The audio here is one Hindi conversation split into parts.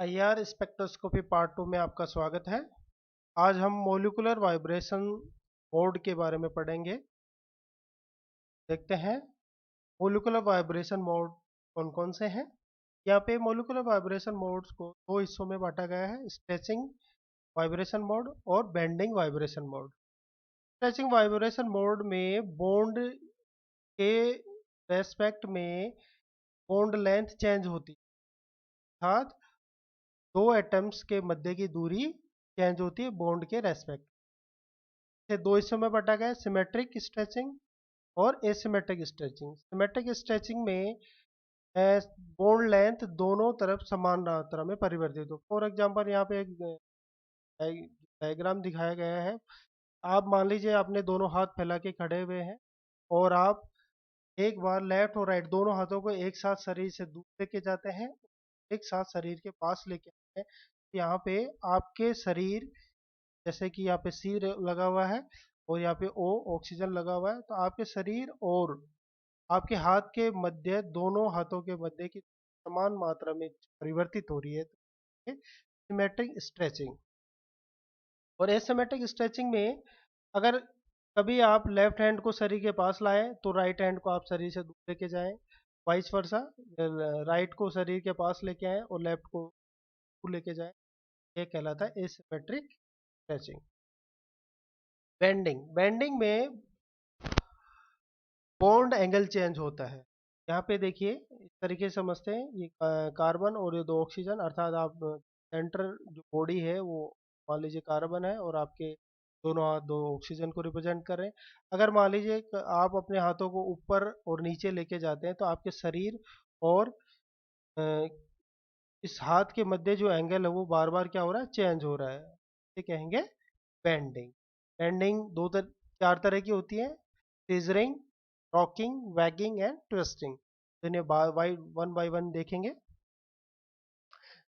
आईआर स्पेक्ट्रोस्कोपी पार्ट 2 में आपका स्वागत है। आज हम मोलिकुलर वाइब्रेशन मोड के बारे में पढ़ेंगे। देखते हैं मोलिकुलर वाइब्रेशन मोड कौन कौन से हैं। यहाँ पे मोलिकुलर वाइब्रेशन मोड्स को दो हिस्सों में बांटा गया है, स्ट्रेचिंग वाइब्रेशन मोड और bending vibration mode. Stretching vibration mode में बॉन्ड के रेस्पेक्ट में बॉन्ड लेंथ चेंज होती है, अर्थात दो एटम्स के मध्य की दूरी चेंज होती है बॉन्ड के रेस्पेक्ट। इसे दो हिस्सों में बांटा गया है, सिमेट्रिक स्ट्रेचिंग और एसिमेट्रिक स्ट्रेचिंग। सिमेट्रिक स्ट्रेचिंग में बॉन्ड लेंथ दोनों तरफ समान मात्रा में परिवर्तित हो। फॉर एग्जांपल यहाँ पे एक डायग्राम दिखाया गया है। आप मान लीजिए आपने दोनों हाथ फैला के खड़े हुए हैं और आप एक बार लेफ्ट और राइट दोनों हाथों को एक साथ शरीर से दूर लेके जाते हैं, एक साथ शरीर के पास लेके आते हैं। यहाँ पे आपके शरीर, जैसे कि यहाँ पे सी लगा हुआ है और यहाँ पे ओ ऑक्सीजन लगा हुआ है, तो आपके शरीर और आपके हाथ के मध्य, दोनों हाथों के मध्य की समान मात्रा में परिवर्तित हो रही है, तो सिमेट्रिक स्ट्रेचिंग। और एसिमेट्रिक स्ट्रेचिंग में अगर कभी आप लेफ्ट हैंड को शरीर के पास लाएं तो राइट हैंड को आप शरीर से दूर लेके जाएं, वाइस वर्सा। राइट को शरीर के पास लेके आएं और लेफ्ट को दूर लेके जाएं, ये कहलाता है एसिमेट्रिक स्ट्रेचिंग। बेंडिंग बेंडिंग में बॉन्ड एंगल चेंज होता है। यहाँ पे देखिए इस तरीके से समझते हैं, ये कार्बन और ये दो ऑक्सीजन, अर्थात आप सेंटर जो बॉडी है वो मान लीजिए कार्बन है और आपके दोनों हाथ दो ऑक्सीजन को रिप्रेजेंट कर रहे हैं। अगर मान लीजिए आप अपने हाथों को ऊपर और नीचे लेके जाते हैं तो आपके शरीर और अ, इस हाथ के मध्य जो एंगल है वो बार बार क्या हो रहा है, चेंज हो रहा है। ये कहेंगे बेंडिंग। बेंडिंग चार तरह की होती है, scissoring, rocking, waging and twisting. तो इन्हें वन बाय वन देखेंगे।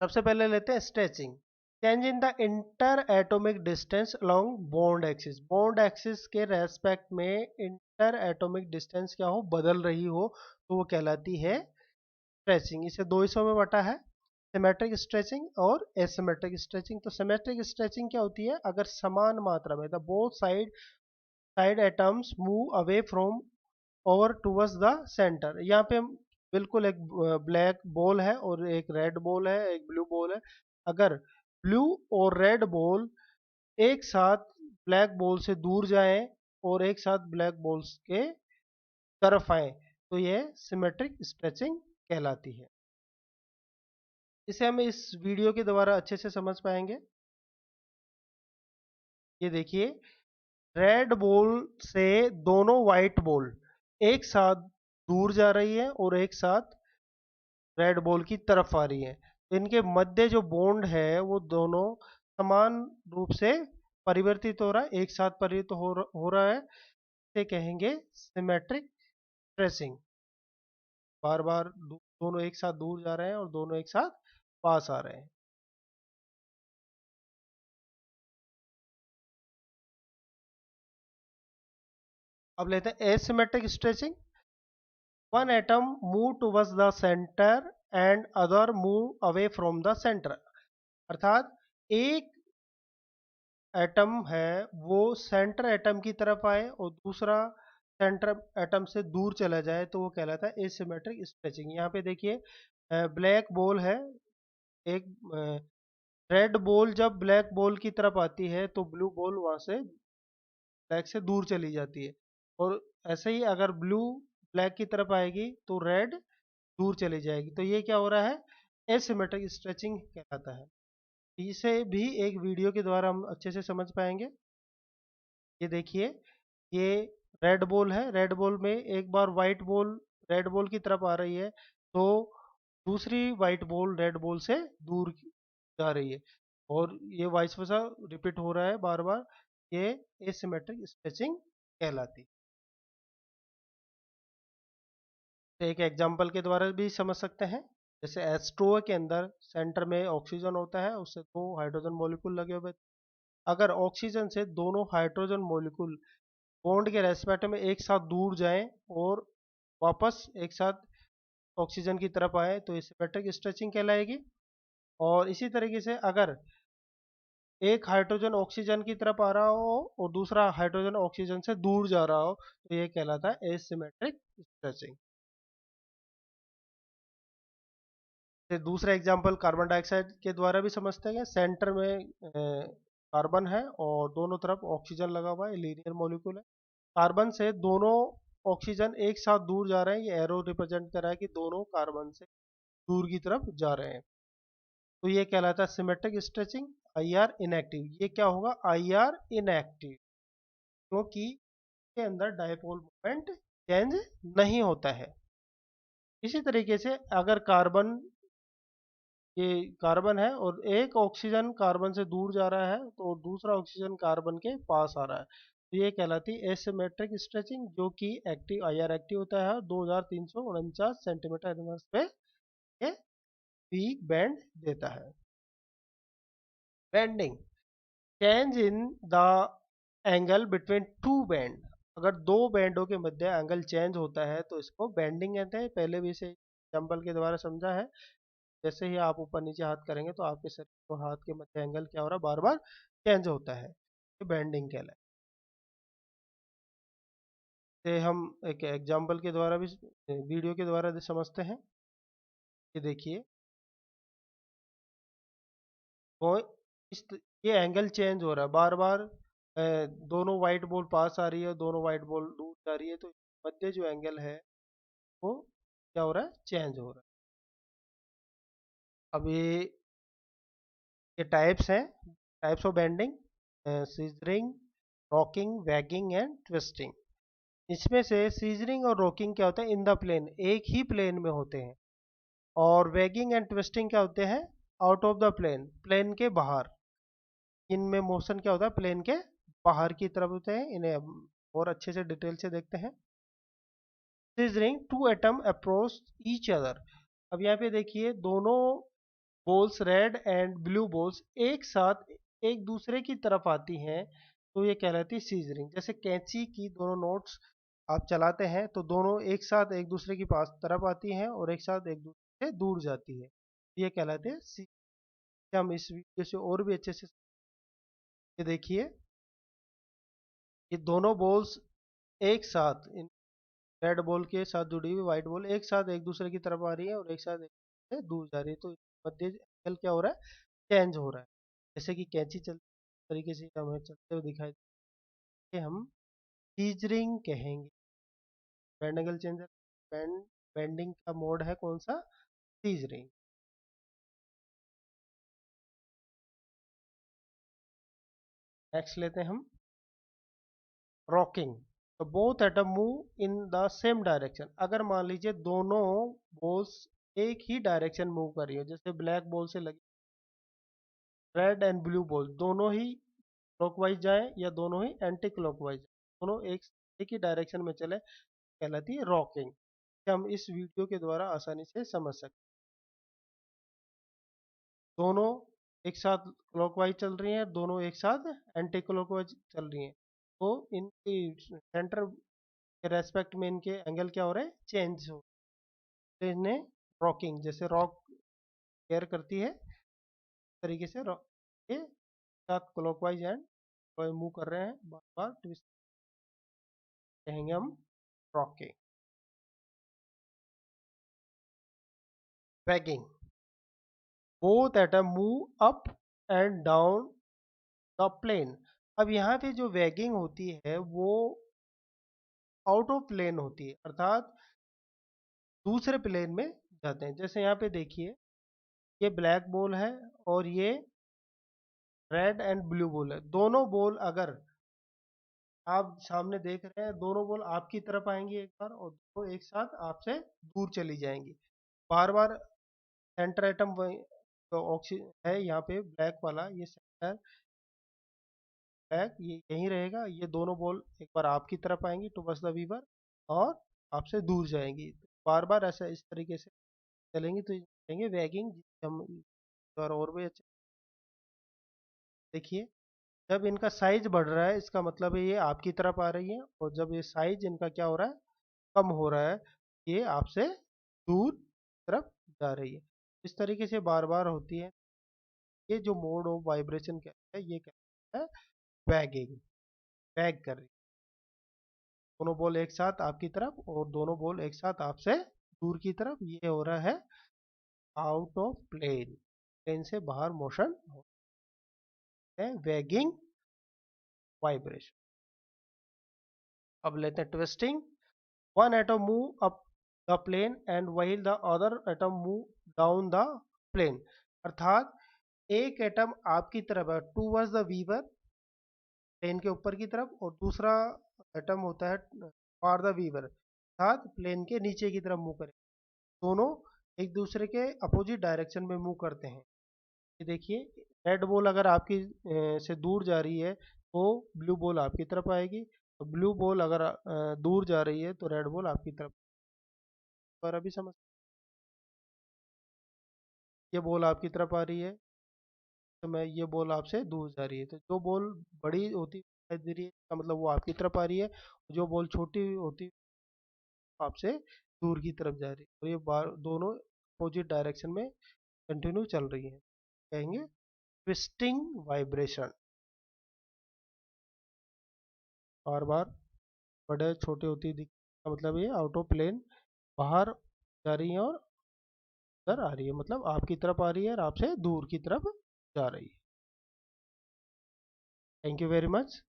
सबसे पहले लेते हैं stretching. Change in the inter atomic distance along bond axis. Bond axis के रेस्पेक्ट में इंटर एटॉमिक डिस्टेंस क्या हो, बदल रही हो, तो वो कहलाती है स्ट्रेचिंग। इसे दो हिस्सों में बटा है, सिमेट्रिक स्ट्रेचिंग और एसिमेट्रिक स्ट्रेचिंग। तो सिमेट्रिक स्ट्रेचिंग क्या होती है, अगर समान मात्रा में the both side atoms move away from over towards the centre. यहाँ पे बिल्कुल एक ब्लैक बॉल है और एक रेड बॉल है, एक ब्लू बॉल है। अगर ब्लू और रेड बॉल एक साथ ब्लैक बॉल से दूर जाएं और एक साथ ब्लैक बॉल्स के तरफ आए तो ये सिमेट्रिक स्ट्रेचिंग कहलाती है। इसे हम इस वीडियो के द्वारा अच्छे से समझ पाएंगे। ये देखिए, रेड बॉल से दोनों व्हाइट बॉल एक साथ दूर जा रही है और एक साथ रेड बॉल की तरफ आ रही है। तो इनके मध्य जो बॉन्ड है वो दोनों समान रूप से परिवर्तित हो रहा है, एक साथ परिवर्तित हो रहा है। इसे कहेंगे सिमेट्रिक ट्रेसिंग। बार बार दोनों एक साथ दूर जा रहे हैं और दोनों एक साथ पास आ रहे हैं। अब लेते हैं asymmetric stretching. One atom move towards the centre and other move away from the centre. अर्थात एक एटम है वो सेंटर एटम की तरफ आए और दूसरा सेंटर एटम से दूर चला जाए तो वो कहलाता है एसिमेट्रिक स्ट्रेचिंग। यहाँ पे देखिए ब्लैक बॉल है, एक रेड बॉल जब ब्लैक बॉल की तरफ आती है तो ब्लू बॉल वहां से ब्लैक से दूर चली जाती है, और ऐसे ही अगर ब्लू ब्लैक की तरफ आएगी तो रेड दूर चली जाएगी। तो ये क्या हो रहा है, एसिमेट्रिक स्ट्रेचिंग कहलाता है। इसे भी एक वीडियो के द्वारा हम अच्छे से समझ पाएंगे। ये देखिए, ये रेड बॉल है, रेड बॉल में एक बार व्हाइट बॉल रेड बॉल की तरफ आ रही है तो दूसरी व्हाइट बॉल रेड बॉल से दूर जा रही है, और ये वाइस वर्सा रिपीट हो रहा है बार बार। ये एसिमेट्रिक स्ट्रेचिंग कहलाती है। एक एग्जांपल के द्वारा भी समझ सकते हैं। जैसे H2O के अंदर सेंटर में ऑक्सीजन होता है, उससे दो हाइड्रोजन मॉलिक्यूल लगे हुए। अगर ऑक्सीजन से दोनों हाइड्रोजन मॉलिक्यूल बॉन्ड के रेस्पेक्ट में एक साथ दूर जाएं और वापस एक साथ ऑक्सीजन की तरफ आए तो ये सिमेट्रिक स्ट्रेचिंग कहलाएगी। और इसी तरीके से अगर एक हाइड्रोजन ऑक्सीजन की तरफ आ रहा हो और दूसरा हाइड्रोजन ऑक्सीजन से दूर जा रहा हो तो ये कहलाता है एसिमेट्रिक स्ट्रेचिंग। फिर दूसरा एग्जांपल कार्बन डाइऑक्साइड के द्वारा भी समझते हैं। सेंटर में कार्बन है और दोनों तरफ ऑक्सीजन लगा हुआ है, लीनियर मॉलिक्यूल है। कार्बन से दोनों ऑक्सीजन एक साथ दूर जा रहे हैं, ये एरो रिप्रेजेंट कर रहा है कि दोनों कार्बन से दूर की तरफ जा रहे हैं, तो ये कहलाता है symmetric stretching. I R inactive, ये क्या होगा, आई आर इनएक्टिव, क्योंकि के अंदर डायपोल मोमेंट चेंज नहीं होता है। इसी तरीके से अगर कार्बन, ये कार्बन है और एक ऑक्सीजन कार्बन से दूर जा रहा है तो दूसरा ऑक्सीजन कार्बन के पास आ रहा है, तो ये कहलाती है एसिमेट्रिक स्ट्रेचिंग, जो कि एक्टिव आई आर एक्टिव होता है 2349 सेंटीमीटर इनवर्स पे ये पीक बैंड देता है। Bending, change in the angle between two band, अगर दो बैंडों के मध्य एंगल चेंज होता है तो इसको बेंडिंग कहते हैं। पहले भी इसे एग्जाम्पल के द्वारा समझा है। जैसे ही आप ऊपर नीचे हाथ करेंगे तो आपके शरीर और हाथ के मध्य एंगल क्या हो रहा है, बार बार चेंज होता है, ये बेंडिंग कहलाए। से हम एक एग्जाम्पल के द्वारा भी, वीडियो के द्वारा भी समझते हैं। ये देखिए, वो ये एंगल चेंज हो रहा है बार बार, दोनों वाइट बॉल पास आ रही है, दोनों वाइट बॉल दूर जा रही है, तो मध्य जो एंगल है वो क्या हो रहा है, चेंज हो रहा है। अब ये टाइप्स हैं, types of bending, scissoring, rocking, waging and twisting. इसमें से सीजरिंग और रॉकिंग क्या होता है, इन द प्लेन, एक ही प्लेन में होते हैं। और वैगिंग एंड ट्विस्टिंग क्या होते हैं, out of the plane, plane के बाहर। इनमें मोशन क्या होता है, प्लेन के बाहर की तरफ होते हैं। इन्हें और अच्छे से डिटेल से देखते हैं। Scissoring, two atom approach each other. अब यहाँ पे देखिए, दोनों balls, red and blue balls एक साथ एक दूसरे की तरफ आती हैं, तो ये कहलाती है सीजरिंग। जैसे कैंची की दोनों नोट्स आप चलाते हैं तो दोनों एक साथ एक दूसरे की पास तरफ आती हैं और एक साथ एक दूसरे से दूर जाती है, ये कहलाते हैं हम इस वीडियो से और भी अच्छे से, ये देखिए, ये दोनों बॉल्स एक साथ, रेड बॉल के साथ जुड़ी हुई व्हाइट बॉल एक साथ एक दूसरे की तरफ आ रही है और एक साथ एक दूसरे से दूर जा रही है, तो मध्य एंगल क्या हो रहा है, चेंज हो रहा है। जैसे कि कैंची चलती तरीके से हमें चलते हुए दिखाई दे, हम सीजरिंग कहेंगे। बैंड एंगल चेंजर, बेंडिंग का मोड है कौन सा, सीजरिंग। नेक्स्ट लेते हैं हम रॉकिंग। तो both atom move in the same direction. अगर मान लीजिए दोनों बॉल्स एक ही डायरेक्शन मूव कर रही हो, जैसे ब्लैक बॉल से लगी रेड एंड ब्लू बॉल, दोनों ही क्लॉकवाइज जाए या दोनों ही एंटी क्लॉकवाइज, दोनों एक ही डायरेक्शन में चले, कहलाती है रॉकिंग। हम इस वीडियो के द्वारा आसानी से समझ सकते हैं। दोनों एक साथ क्लॉकवाइज चल रही हैं, दोनों एक साथ एंटी क्लॉकवाइज चल रही हैं, तो इनकी सेंटर के रेस्पेक्ट में इनके एंगल क्या हो रहे हैं, चेंज हो, तो इन्हें रॉकिंग, जैसे रॉक केयर करती है तरीके से रॉक के साथ क्लॉकवाइज एंड मूव कर रहे हैं, बार बार ट्विस्ट, कहेंगे हम rocking. Wagging, both atom move up and down the plane. अब यहाँ पे जो वैगिंग होती है वो आउट ऑफ प्लेन होती है, अर्थात दूसरे प्लेन में जाते हैं। जैसे यहाँ पे देखिए, ये ब्लैक बॉल है और ये रेड एंड ब्लू बॉल है। दोनों बॉल अगर आप सामने देख रहे हैं, दोनों बॉल आपकी तरफ आएंगी एक बार और दोनों एक साथ आपसे दूर चली जाएंगी। बार बार सेंटर एटम तो ऑक्सीजन है यहाँ पे ब्लैक वाला, ये सेंटर ब्लैक ये यहीं रहेगा। ये दोनों बॉल एक बार आपकी तरफ आएंगी टुवर्ड्स द वीवर और आपसे दूर जाएंगी। बार बार ऐसा इस तरीके से चलेंगी तो कहेंगे वैगिंग। हम और भी अच्छे देखिए, जब इनका साइज बढ़ रहा है इसका मतलब है ये आपकी तरफ आ रही है, और जब ये साइज इनका क्या हो रहा है, कम हो रहा है, ये आपसे दूर तरफ जा रही है। इस तरीके से बार बार होती है। ये जो मोड ऑफ वाइब्रेशन कहते हैं, ये कहते हैं वैगिंग, वैग कर रही है। दोनों बॉल एक साथ आपकी तरफ और दोनों बॉल एक साथ आपसे दूर की तरफ, ये हो रहा है आउट ऑफ प्लेन, प्लेन से बाहर मोशन होता है, वैगिंग वाइब्रेशन। अब लेते हैं twisting. One atom move up the plane and while the other atom move down the plane, अर्थात एक एटम आपकी तरफ है टूवर्ड्स द वीवर, प्लेन के ऊपर की तरफ, और दूसरा एटम होता है फॉर द वीवर, अर्थात प्लेन के नीचे की तरफ मूव करें। दोनों एक दूसरे के अपोजिट डायरेक्शन में मूव करते हैं। ये देखिए, रेड बॉल अगर आपकी से दूर जा रही है तो ब्लू बॉल आपकी तरफ आएगी, तो ब्लू बॉल अगर दूर जा रही है तो रेड बॉल आपकी तरफ। और अभी समझ, ये बॉल आपकी तरफ आ रही है, तो मैं ये बॉल आपसे दूर जा रही है, तो जो बॉल बड़ी होती दिखाई दे रही है इसका मतलब वो आपकी तरफ आ रही है, जो बॉल छोटी होती आपसे दूर की तरफ जा रही है, तो ये बार दोनों अपोजिट डायरेक्शन में कंटिन्यू चल रही है, कहेंगे ट्विस्टिंग वाइब्रेशन। बार बार बड़े छोटे होती दिख, का मतलब ये आउट ऑफ प्लेन बाहर जा रही है और उधर आ रही है, मतलब आपकी तरफ आ रही है और आपसे दूर की तरफ जा रही है। Thank you very much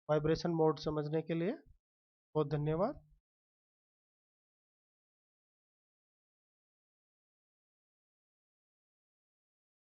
vibration mode समझने के लिए, बहुत धन्यवाद।